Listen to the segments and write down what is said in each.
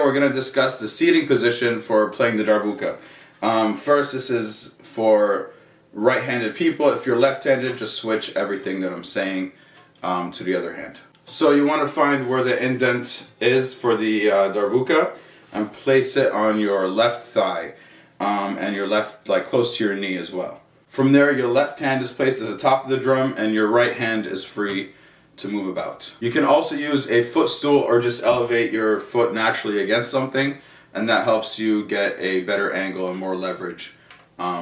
We're going to discuss the seating position for playing the Darbuka. First, this is for right-handed people. If you're left-handed, just switch everything that I'm saying to the other hand. So you want to find where the indent is for the Darbuka and place it on your left thigh and your left, like close to your knee as well. From there, your left hand is placed at the top of the drum and your right hand is free to move about. You can also use a footstool or just elevate your foot naturally against something, and that helps you get a better angle and more leverage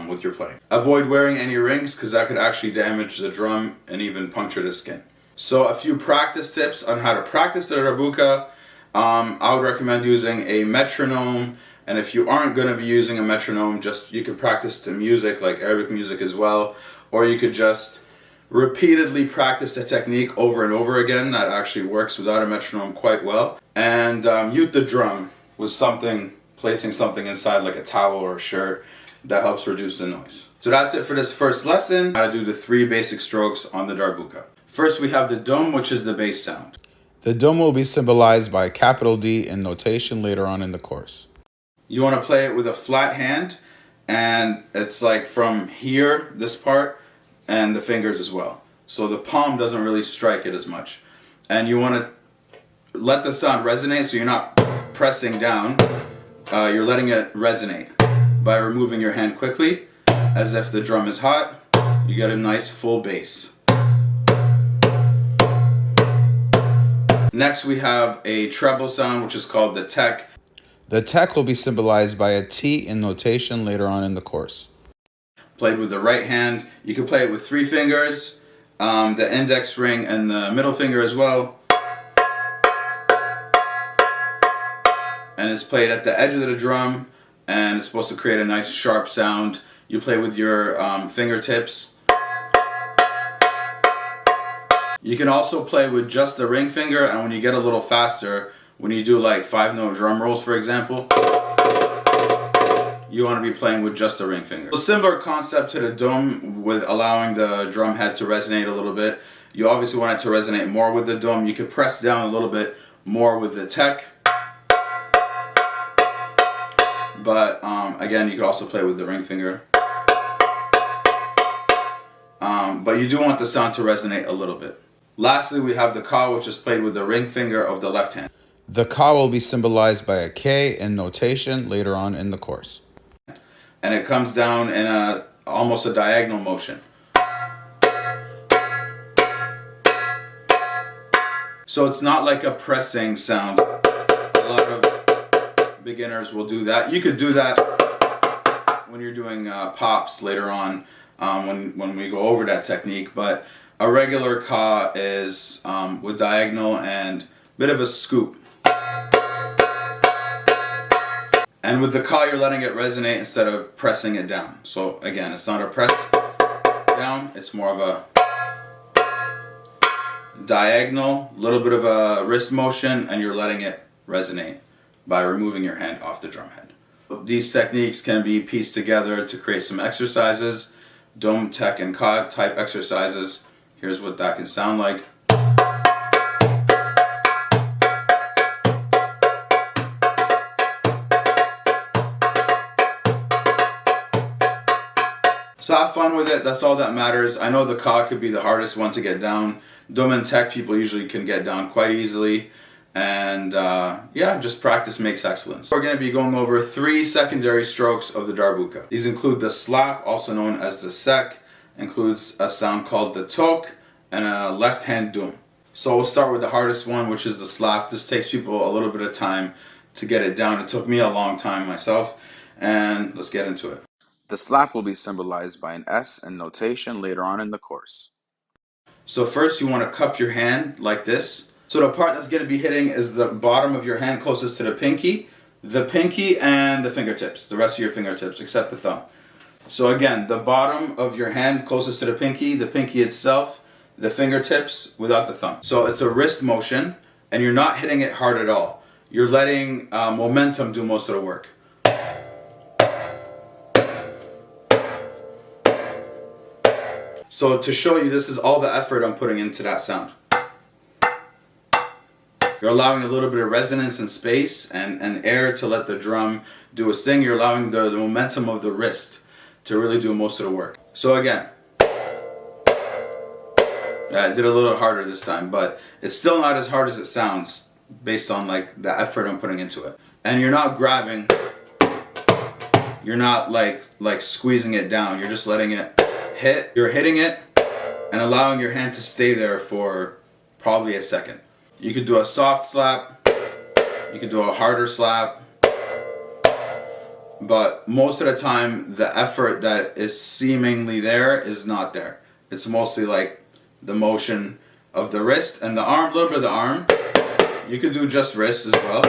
with your playing. Avoid wearing any rings because that could actually damage the drum and even puncture the skin. So a few practice tips on how to practice the Darbuka. I would recommend using a metronome, and if you aren't going to be using a metronome, you could practice the music, like Arabic music as well, or you could just repeatedly practice the technique over and over again. That actually works without a metronome quite well. And mute the drum with placing something inside like a towel or a shirt. That helps reduce the noise. So that's it for this first lesson, how to do the 3 basic strokes on the Darbuka. First we have the dum, which is the bass sound. The dum will be symbolized by a capital D in notation later on in the course. You want to play it with a flat hand, and it's like from here, this part, and the fingers as well. So the palm doesn't really strike it as much. And you want to let the sound resonate, so you're not pressing down, you're letting it resonate by removing your hand quickly, as if the drum is hot. You get a nice full bass. Next we have a treble sound, which is called the tek. The tek will be symbolized by a T in notation later on in the course. Played with the right hand. You can play it with 3 fingers, the index ring and the middle finger as well. And it's played at the edge of the drum, and it's supposed to create a nice sharp sound. You play with your fingertips. You can also play with just the ring finger, and when you get a little faster, when you do like 5-note drum rolls, for example, you want to be playing with just the ring finger. A similar concept to the dum, with allowing the drum head to resonate a little bit. You obviously want it to resonate more with the dum. You could press down a little bit more with the tek. But again, you could also play with the ring finger. But you do want the sound to resonate a little bit. Lastly, we have the ka, which is played with the ring finger of the left hand. The ka will be symbolized by a K in notation later on in the course. And it comes down in almost a diagonal motion. So it's not like a pressing sound. A lot of beginners will do that. You could do that when you're doing pops later on, when we go over that technique, but a regular ka is with diagonal and a bit of a scoop. And with the ka, you're letting it resonate instead of pressing it down. So again, it's not a press down, it's more of a diagonal, little bit of a wrist motion, and you're letting it resonate by removing your hand off the drum head. These techniques can be pieced together to create some exercises, dum, tek, and ka type exercises. Here's what that can sound like. So have fun with it, that's all that matters. I know the ka could be the hardest one to get down. Dum and tek people usually can get down quite easily. And yeah, just practice makes excellence. We're going to be going over 3 secondary strokes of the Darbuka. These include the slap, also known as the sek, includes a sound called the tok, and a left hand dum. So we'll start with the hardest one, which is the slap. This takes people a little bit of time to get it down. It took me a long time myself, and let's get into it. The slap will be symbolized by an S in notation later on in the course. So first you want to cup your hand like this. So the part that's going to be hitting is the bottom of your hand closest to the pinky and the fingertips, the rest of your fingertips except the thumb. So again, the bottom of your hand closest to the pinky itself, the fingertips without the thumb. So it's a wrist motion, and you're not hitting it hard at all. You're letting momentum do most of the work. So to show you, this is all the effort I'm putting into that sound. You're allowing a little bit of resonance and space and air to let the drum do its thing. You're allowing the momentum of the wrist to really do most of the work. So again, I did a little harder this time, but it's still not as hard as it sounds based on like the effort I'm putting into it. And you're not grabbing, you're not like squeezing it down. You're just letting it hit. You're hitting it and allowing your hand to stay there for probably a second. You could do a soft slap, you could do a harder slap, but most of the time the effort that is seemingly there is not there. It's mostly like the motion of the wrist and the arm, a little bit of the arm. You could do just wrist as well.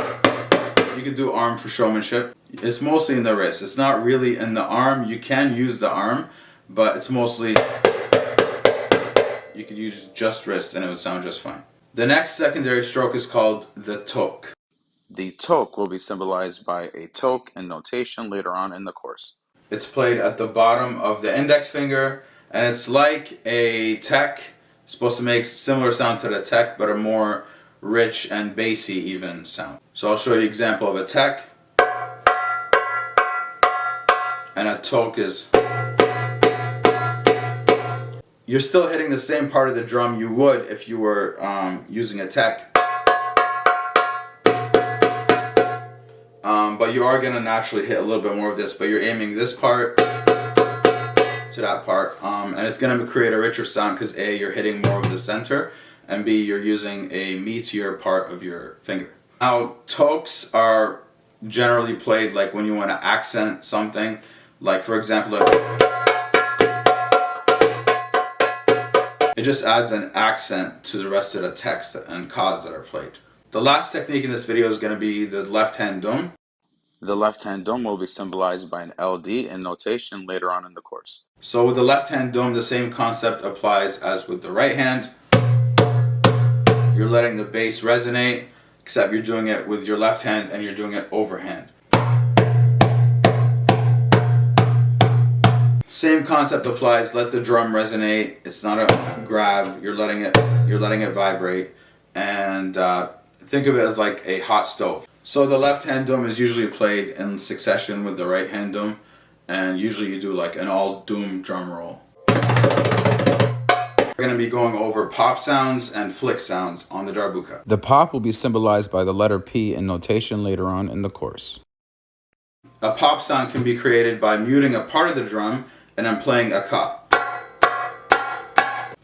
You could do arm for showmanship. It's mostly in the wrist. It's not really in the arm. You can use the arm, but it's mostly, you could use just wrist and it would sound just fine. The next secondary stroke is called the toque. The toque will be symbolized by a toque in notation later on in the course. It's played at the bottom of the index finger, and it's like a tech. It's supposed to make similar sound to the tech, but a more rich and bassy even sound. So I'll show you an example of a tech. And a toque is, you're still hitting the same part of the drum you would if you were using a tech. But you are going to naturally hit a little bit more of this, but you're aiming this part to that part. And it's going to create a richer sound because A, you're hitting more of the center, and B, you're using a meatier part of your finger. Now, toques are generally played like when you want to accent something. Like for example, it just adds an accent to the rest of the text and chords that are played. The last technique in this video is going to be the left hand dum. The left hand dum will be symbolized by an LD in notation later on in the course. So with the left hand dum, the same concept applies as with the right hand. You're letting the bass resonate, except you're doing it with your left hand and you're doing it overhand. Same concept applies. Let the drum resonate. It's not a grab. You're letting it vibrate, and think of it as like a hot stove. So the left hand dum is usually played in succession with the right hand dum, and usually you do like an all dum drum roll. We're going to be going over pop sounds and flick sounds on the darbuka. The pop will be symbolized by the letter P in notation later on in the course. A pop sound can be created by muting a part of the drum and then playing a ka.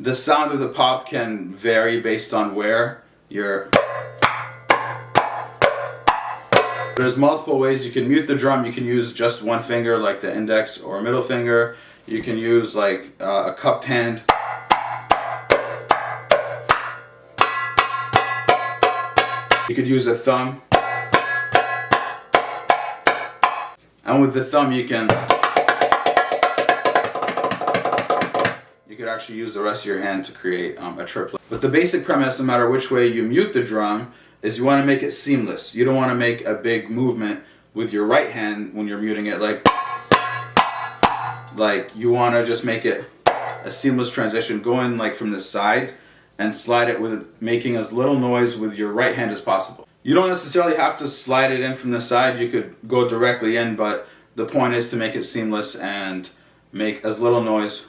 The sound of the pop can vary based on where you're. There's multiple ways you can mute the drum. You can use just one finger like the index or middle finger. You can use like a cupped hand. You could use a thumb. And with the thumb you can actually use the rest of your hand to create a triplet. But the basic premise, no matter which way you mute the drum, is you want to make it seamless. You don't want to make a big movement with your right hand when you're muting it, like you want to just make it a seamless transition, going like from the side and slide it with making as little noise with your right hand as possible. You don't necessarily have to slide it in from the side. You could go directly in, but the point is to make it seamless and make as little noise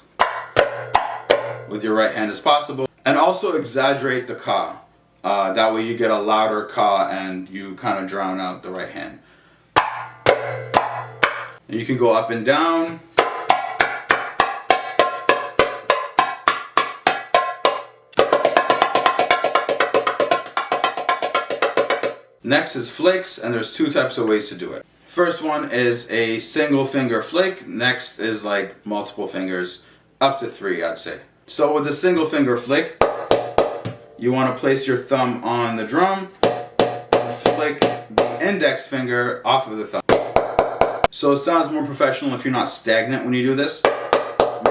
with your right hand as possible, and also exaggerate the ka. That way you get a louder ka and you kind of drown out the right hand. And you can go up and down. Next is flicks, and there's two types of ways to do it. First one is a single finger flick. Next is like multiple fingers, up to 3 I'd say. So with a single finger flick, you want to place your thumb on the drum, flick the index finger off of the thumb. So it sounds more professional if you're not stagnant when you do this,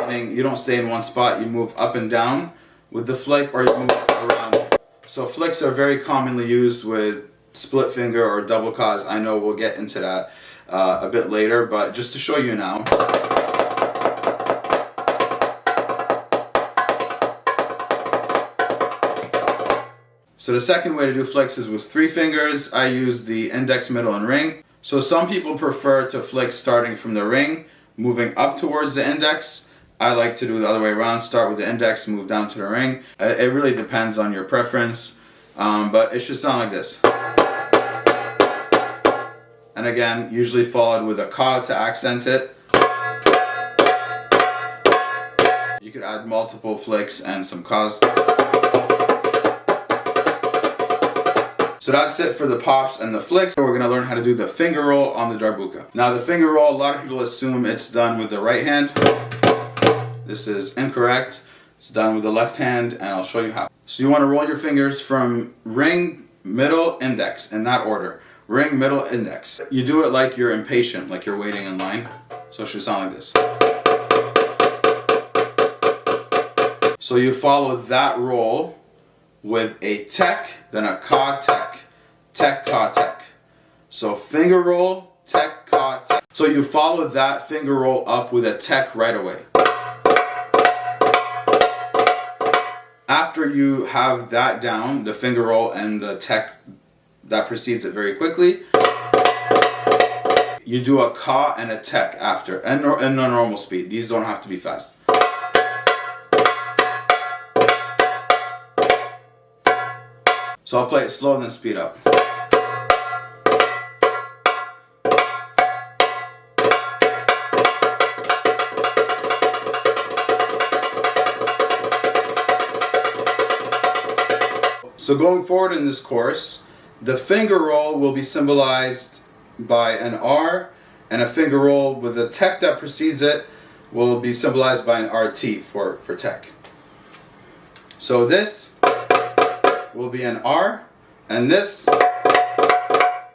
meaning you don't stay in one spot, you move up and down with the flick, or you move around. So flicks are very commonly used with split finger or double cause. I know we'll get into that a bit later, but just to show you now. So the second way to do flicks is with 3 fingers. I use the index, middle, and ring. So some people prefer to flick starting from the ring, moving up towards the index. I like to do the other way around, start with the index, move down to the ring. It really depends on your preference, but it should sound like this. And again, usually followed with a ka to accent it. You could add multiple flicks and some kas. So that's it for the pops and the flicks. We're going to learn how to do the finger roll on the darbuka. Now the finger roll, a lot of people assume it's done with the right hand. This is incorrect. It's done with the left hand, and I'll show you how. So you want to roll your fingers from ring, middle, index, in that order. Ring, middle, index. You do it like you're impatient, like you're waiting in line. So it should sound like this. So you follow that roll with a tek, then a ka tek. Tek, ka tek. So finger roll, tek, ka tek. So you follow that finger roll up with a tek right away. After you have that down, the finger roll and the tek that precedes it very quickly, you do a ka and a tek after, and a normal speed. These don't have to be fast. So I'll play it slow and then speed up. So going forward in this course, the finger roll will be symbolized by an R, and a finger roll with a tek that precedes it will be symbolized by an RT for tek. So this will be an R, and this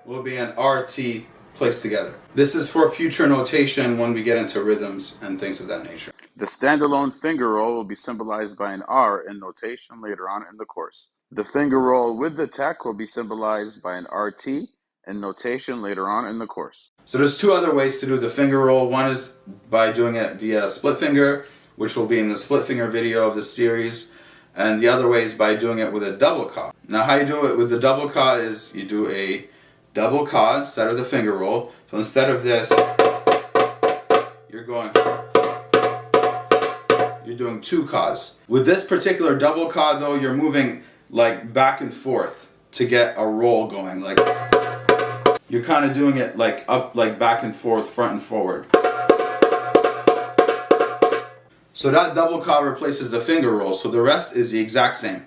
will be an RT placed together. This is for future notation when we get into rhythms and things of that nature. The standalone finger roll will be symbolized by an R in notation later on in the course. The finger roll with the tek will be symbolized by an RT in notation later on in the course. So there's 2 other ways to do the finger roll. One is by doing it via split finger, which will be in the split finger video of this series. And the other way is by doing it with a double ka. Now how you do it with the double ka is you do a double ka instead of the finger roll. So instead of this, you're doing 2 kas. With this particular double ka though, you're moving like back and forth to get a roll going. Like you're kind of doing it like up, like back and forth, front and forward. So that double ka replaces the finger roll, so the rest is the exact same.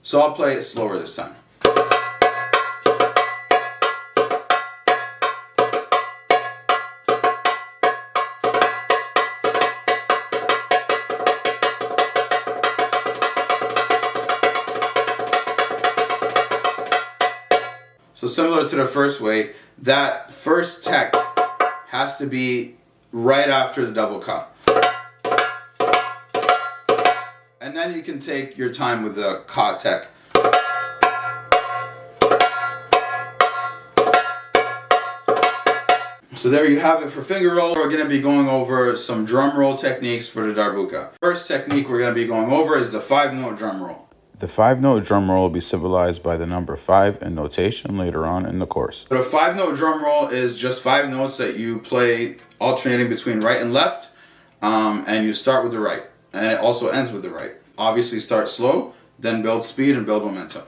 So I'll play it slower this time. So similar to the first way, that first tek has to be right after the double ka. And then you can take your time with the ka tek. So there you have it for finger roll. We're going to be going over some drum roll techniques for the darbuka. First technique we're going to be going over is the 5-note drum roll. The 5-note drum roll will be symbolized by the number 5 in notation later on in the course. So the 5-note drum roll is just 5 notes that you play alternating between right and left, and you start with the right, and it also ends with the right. Obviously start slow, then build speed and build momentum.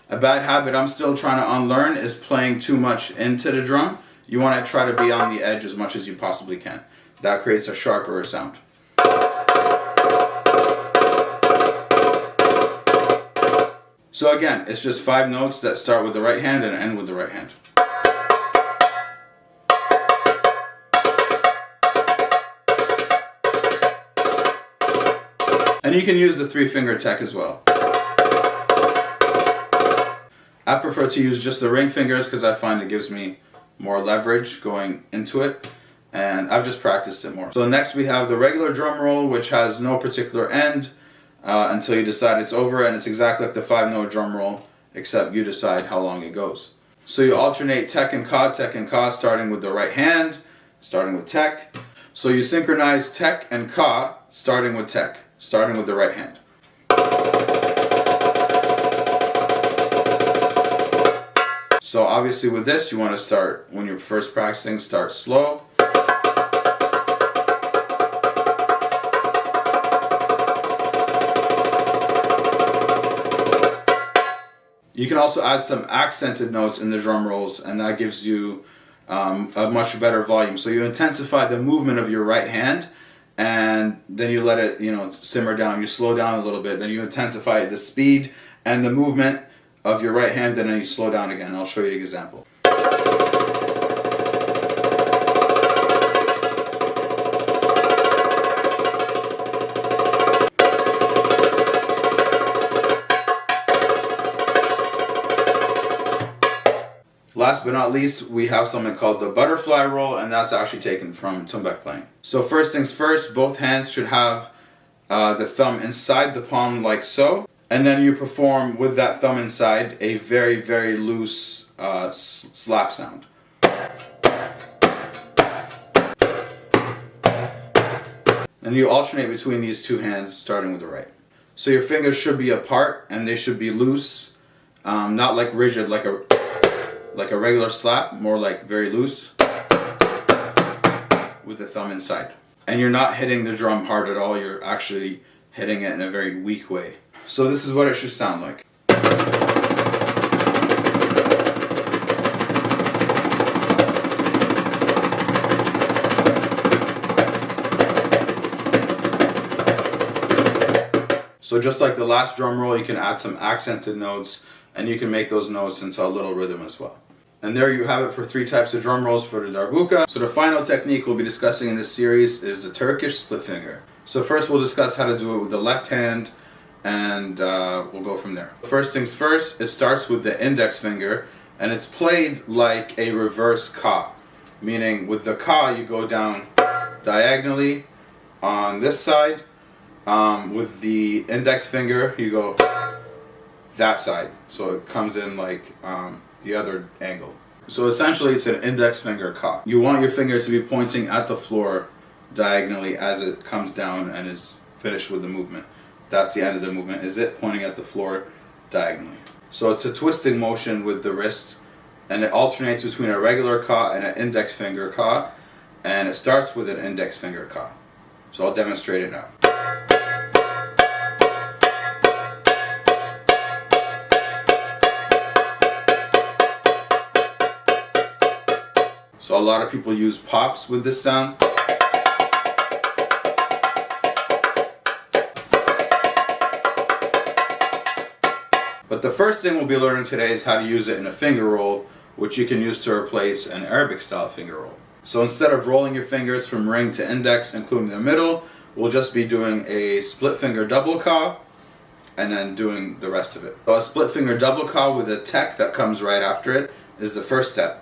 A bad habit I'm still trying to unlearn is playing too much into the drum. You want to try to be on the edge as much as you possibly can. That creates a sharper sound. So again, it's just 5 notes that start with the right hand and end with the right hand. And you can use the 3-finger tek as well. I prefer to use just the ring fingers because I find it gives me more leverage going into it. and I've just practiced it more. So next we have the regular drum roll, which has no particular end until you decide it's over, and it's exactly like the 5-note drum roll, except you decide how long it goes. So you alternate tek and ka, starting with the right hand, starting with tek. So you synchronize tek and ka, starting with tek, starting with the right hand. So obviously with this, you want to start, when you're first practicing, start slow. You can also add some accented notes in the drum rolls, and that gives you a much better volume. So you intensify the movement of your right hand, and then you let it, simmer down. You slow down a little bit, then you intensify the speed and the movement of your right hand, and then you slow down again. I'll show you an example. Last but not least, we have something called the butterfly roll, and that's actually taken from tumbek playing. So first things first, both hands should have the thumb inside the palm like so, and then you perform with that thumb inside a very, very loose slap sound. And you alternate between these two hands, starting with the right. So your fingers should be apart, and they should be loose, not like rigid, like a regular slap, more like very loose, with the thumb inside. And you're not hitting the drum hard at all, you're actually hitting it in a very weak way. So this is what it should sound like. So just like the last drum roll, you can add some accented notes, and you can make those notes into a little rhythm as well. And there you have it for 3 types of drum rolls for the Darbuka. So the final technique we'll be discussing in this series is the Turkish split finger. So first we'll discuss how to do it with the left hand, and we'll go from there. First things first, it starts with the index finger, and it's played like a reverse ka. Meaning with the ka, you go down diagonally on this side. With the index finger, you go that side. So it comes in like the other angle. So essentially it's an index finger ka. You want your fingers to be pointing at the floor diagonally as it comes down and is finished with the movement. That's the end of the movement, is it pointing at the floor diagonally. So it's a twisting motion with the wrist, and it alternates between a regular ka and an index finger ka, and it starts with an index finger ka. So I'll demonstrate it now. So a lot of people use pops with this sound. But the first thing we'll be learning today is how to use it in a finger roll, which you can use to replace an Arabic style finger roll. So instead of rolling your fingers from ring to index, including the middle, we'll just be doing a split finger double ka, and then doing the rest of it. So a split finger double ka with a tek that comes right after it is the first step.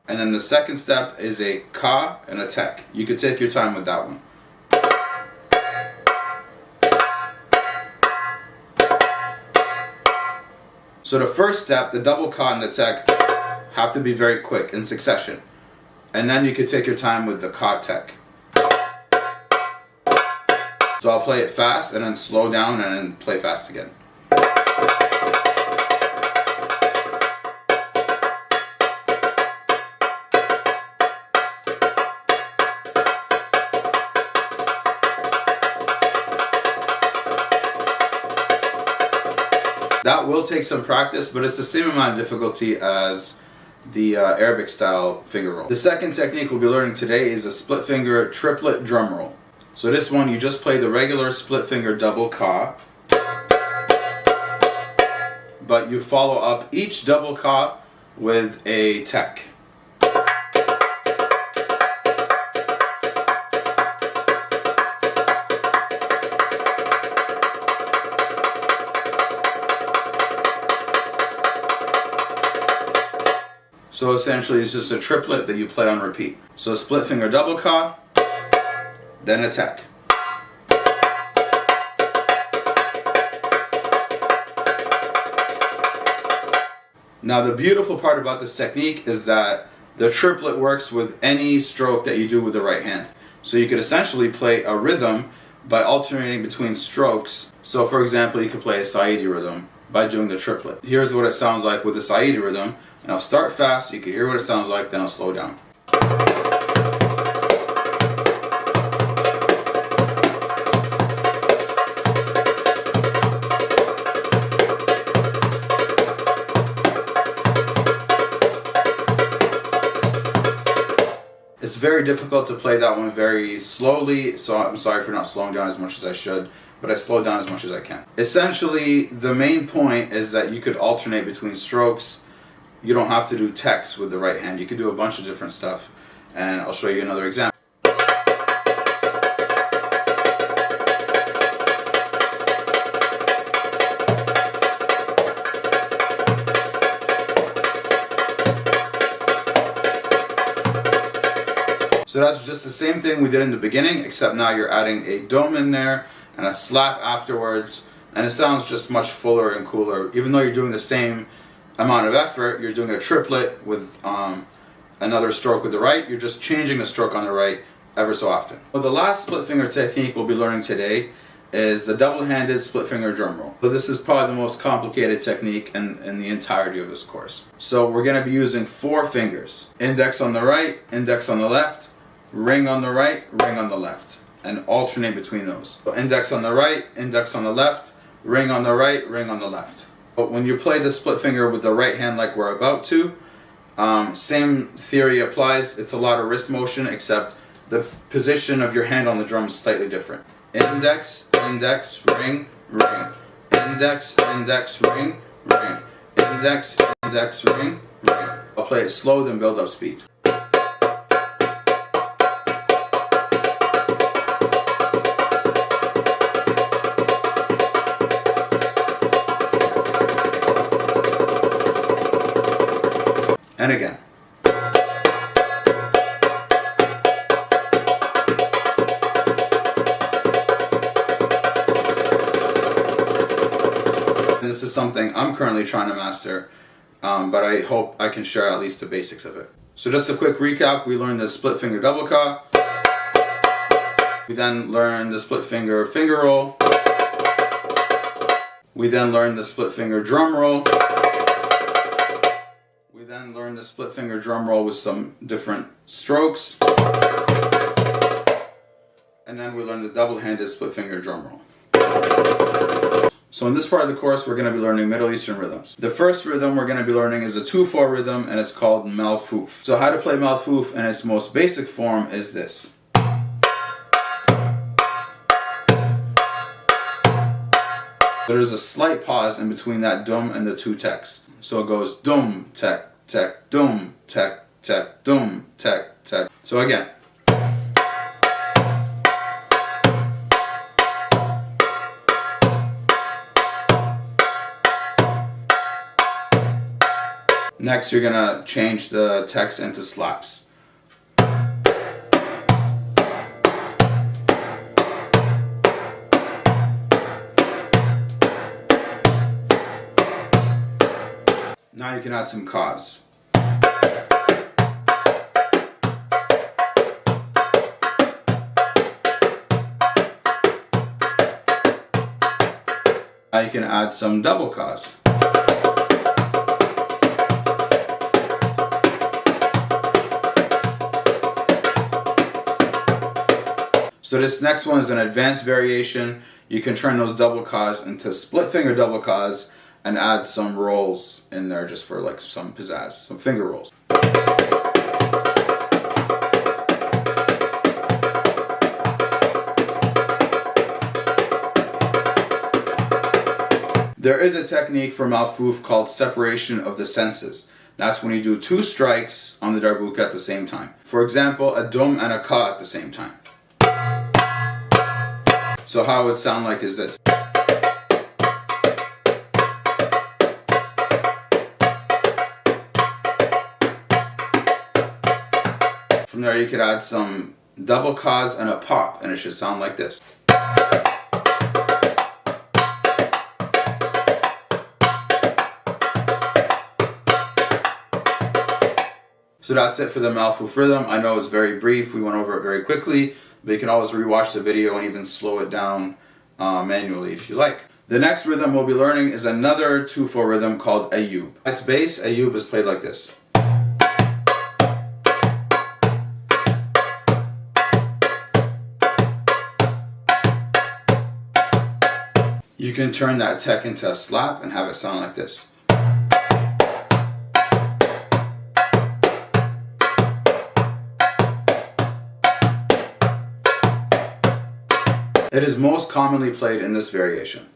And then the second step is a ka and a tek. You could take your time with that one. So the first step, the double ka and the tek, have to be very quick in succession. And then you could take your time with the ka tek. So I'll play it fast and then slow down and then play fast again. That will take some practice, but it's the same amount of difficulty as the Arabic style finger roll. The second technique we'll be learning today is a split finger triplet drum roll. So this one, you just play the regular split finger double ka, but you follow up each double ka with a tek. So essentially it's just a triplet that you play on repeat. So split finger darbuka, then attack. Now the beautiful part about this technique is that the triplet works with any stroke that you do with the right hand. So you could essentially play a rhythm by alternating between strokes. So for example, you could play a Saidi rhythm by doing the triplet. Here's what it sounds like with the Saidi rhythm. And I'll start fast, you can hear what it sounds like, then I'll slow down. It's very difficult to play that one very slowly, so I'm sorry for not slowing down as much as I should, but I slowed down as much as I can. Essentially, the main point is that you could alternate between strokes. You don't have to do text with the right hand. You could do a bunch of different stuff, and I'll show you another example. So that's just the same thing we did in the beginning, except now you're adding a dome in there and a slap afterwards, and it sounds just much fuller and cooler. Even though you're doing the same amount of effort, you're doing a triplet with another stroke with the right, you're just changing the stroke on the right ever so often. Well, the last split finger technique we'll be learning today is the double-handed split finger drum roll. So this is probably the most complicated technique in the entirety of this course. So we're going to be using 4 fingers. Index on the right, index on the left, ring on the right, ring on the left, and alternate between those. So index on the right, index on the left, ring on the right, ring on the left. But when you play the split finger with the right hand like we're about to, same theory applies. It's a lot of wrist motion, except the position of your hand on the drum is slightly different. Index, index, ring, ring. Index, index, ring, ring. Index, index, ring, ring. I'll play it slow, then build up speed. And again. This is something I'm currently trying to master, but I hope I can share at least the basics of it. So just a quick recap, we learned the split finger darbuka. We then learned the split finger finger roll. We then learned the split finger drum roll. We then learned the split finger drum roll with some different strokes. And then we learned the double-handed split finger drum roll. So in this part of the course, we're going to be learning Middle Eastern rhythms. The first rhythm we're going to be learning is a 2/4 rhythm, and it's called malfouf. So how to play malfouf in its most basic form is this. There's a slight pause in between that dum and the 2 techs. So it goes dum, tek, tek, dum, tek, tek, dum, tek, tek. So again. Next, you're gonna change the text into slaps. Now you can add some cause. Now you can add some double cause. So this next one is an advanced variation. You can turn those double cause into split finger double cause and add some rolls in there just for like some pizzazz, some finger rolls. There is a technique for malfouf called separation of the senses. That's when you do 2 strikes on the darbuka at the same time. For example, a dum and a ka at the same time. So how it would sound like is this. From there you could add some double cause and a pop, and it should sound like this. So that's it for the Malfouf rhythm. I know it's very brief, we went over it very quickly, but you can always rewatch the video and even slow it down manually if you like. The next rhythm we'll be learning is another 2/4 rhythm called Ayub. Its bass, Ayub, is played like this. You can turn that tek into a slap and have it sound like this. It is most commonly played in this variation.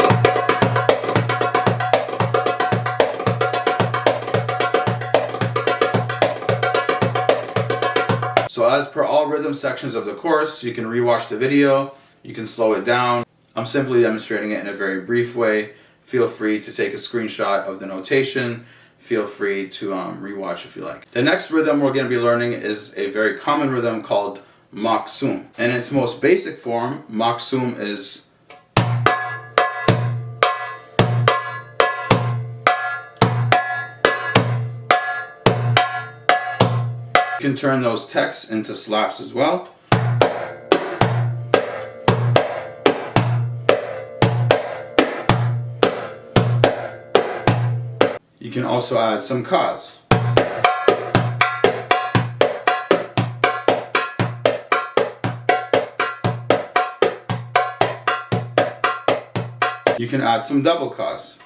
So as per all rhythm sections of the course, you can rewatch the video, you can slow it down. I'm simply demonstrating it in a very brief way. Feel free to take a screenshot of the notation. Feel free to rewatch if you like. The next rhythm we're going to be learning is a very common rhythm called Maksum. In its most basic form, Maksum is you can turn those teks into slaps as well. You can also add some cause. You can add some double cause.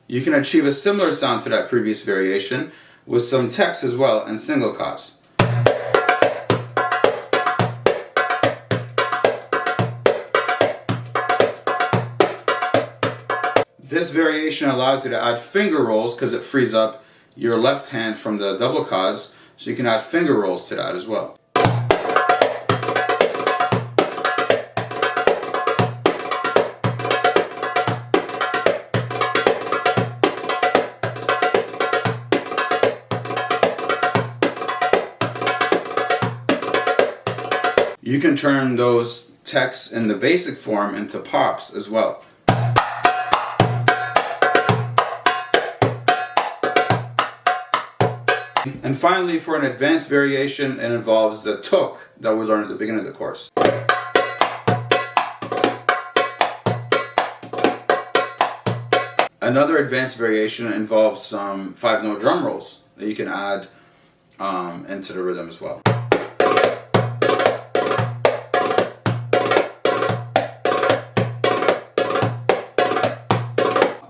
You can achieve a similar sound to that previous variation with some teks as well and single cause. This variation allows you to add finger rolls because it frees up your left hand from the double cause, so you can add finger rolls to that as well. You can turn those teks in the basic form into pops as well. And finally, for an advanced variation, it involves the tuk that we learned at the beginning of the course. Another advanced variation involves some 5-note drum rolls that you can add into the rhythm as well.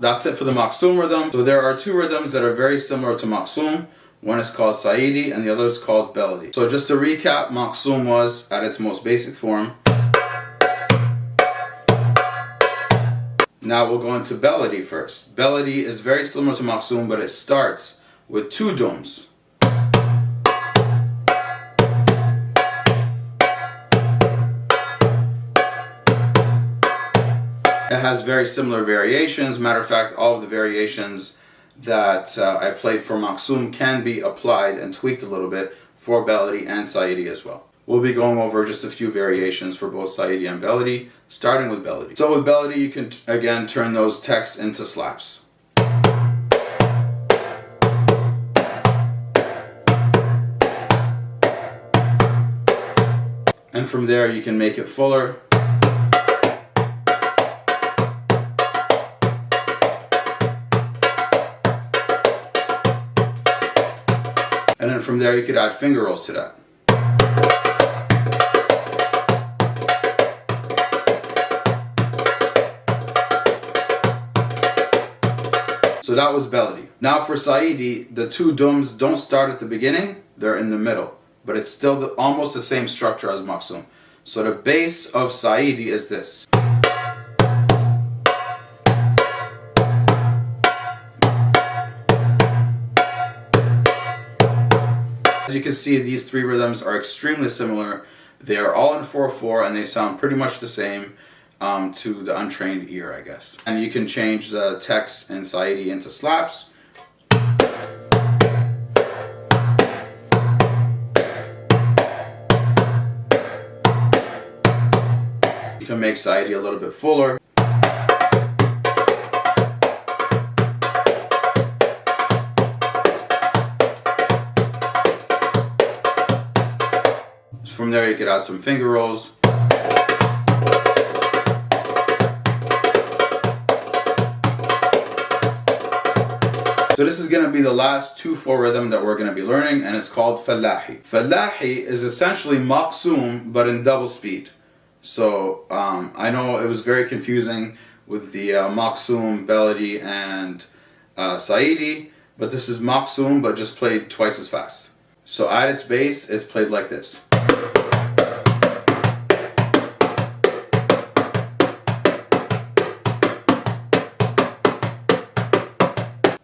That's it for the Maksum rhythm. So there are two rhythms that are very similar to Maksum. One is called Saidi and the other is called Beledi. So just to recap, Maksum was at its most basic form. Now we'll go into Beledi first. Beledi is very similar to Maksum, but it starts with 2 dums. It has very similar variations. Matter of fact, all of the variations that I played for Maksum can be applied and tweaked a little bit for Beledi and Saidi as well. We'll be going over just a few variations for both Saidi and Beledi, starting with Beledi. So with Beledi, you can again turn those teks into slaps. And from there, you can make it fuller. And then from there you could add finger rolls to that. So that was Beledi. Now for Saidi, the 2 dums don't start at the beginning, they're in the middle. But it's still almost the same structure as Maksum. So the base of Saidi is this. As you can see, these 3 rhythms are extremely similar. They are all in 4/4 and they sound pretty much the same. to the untrained ear, I guess. And you can change the text and Saidi into slaps. You can make Saidi a little bit fuller. So from there you could add some finger rolls. So this is going to be the last 2/4 rhythm that we're going to be learning, and it's called Fallahi. Fallahi is essentially maqsoom, but in double speed. So I know it was very confusing with the maqsoom, Beladi, and Saidi, but this is maqsoom, but just played twice as fast. So at its base, it's played like this.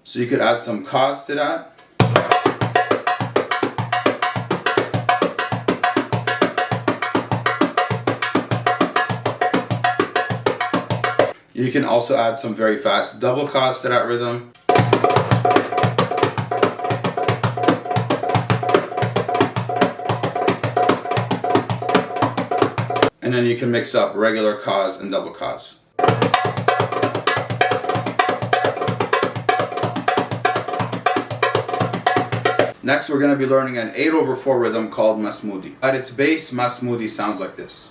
So you could add some cause to that. You can also add some very fast double cause to that rhythm. And then you can mix up regular cause and double cause. Next, we're going to be learning an 8/4 rhythm called Masmudi. At its base, Masmudi sounds like this.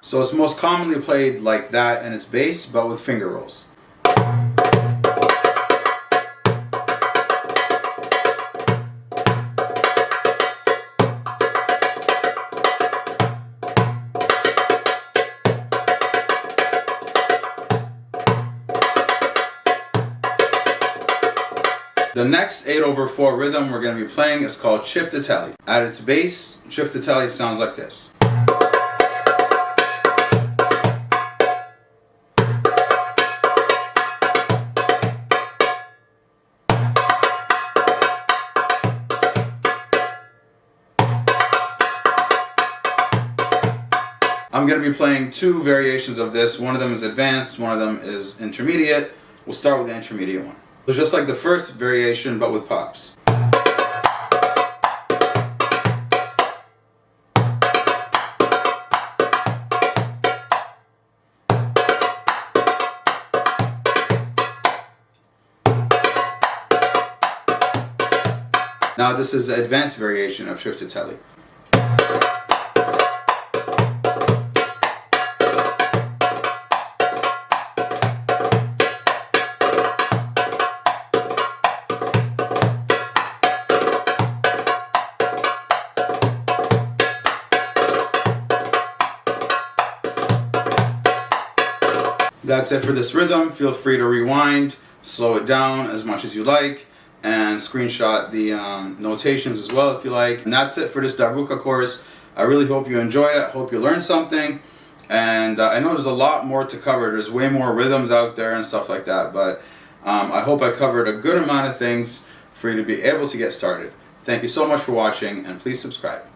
So it's most commonly played like that in its base, but with finger rolls. The next 8/4 rhythm we're going to be playing is called Shiftateli. At its base, Shiftateli sounds like this. I'm going to be playing 2 variations of this. One of them is advanced, one of them is intermediate. We'll start with the intermediate one. So just like the first variation, but with pops. Now this is the advanced variation of Shiftateli. That's it for this rhythm. Feel free to rewind, slow it down as much as you like, and screenshot the notations as well if you like. And that's it for this Darbuka course. I really hope you enjoyed it. I hope you learned something. And I know there's a lot more to cover. There's way more rhythms out there and stuff like that. But I hope I covered a good amount of things for you to be able to get started. Thank you so much for watching, and please subscribe.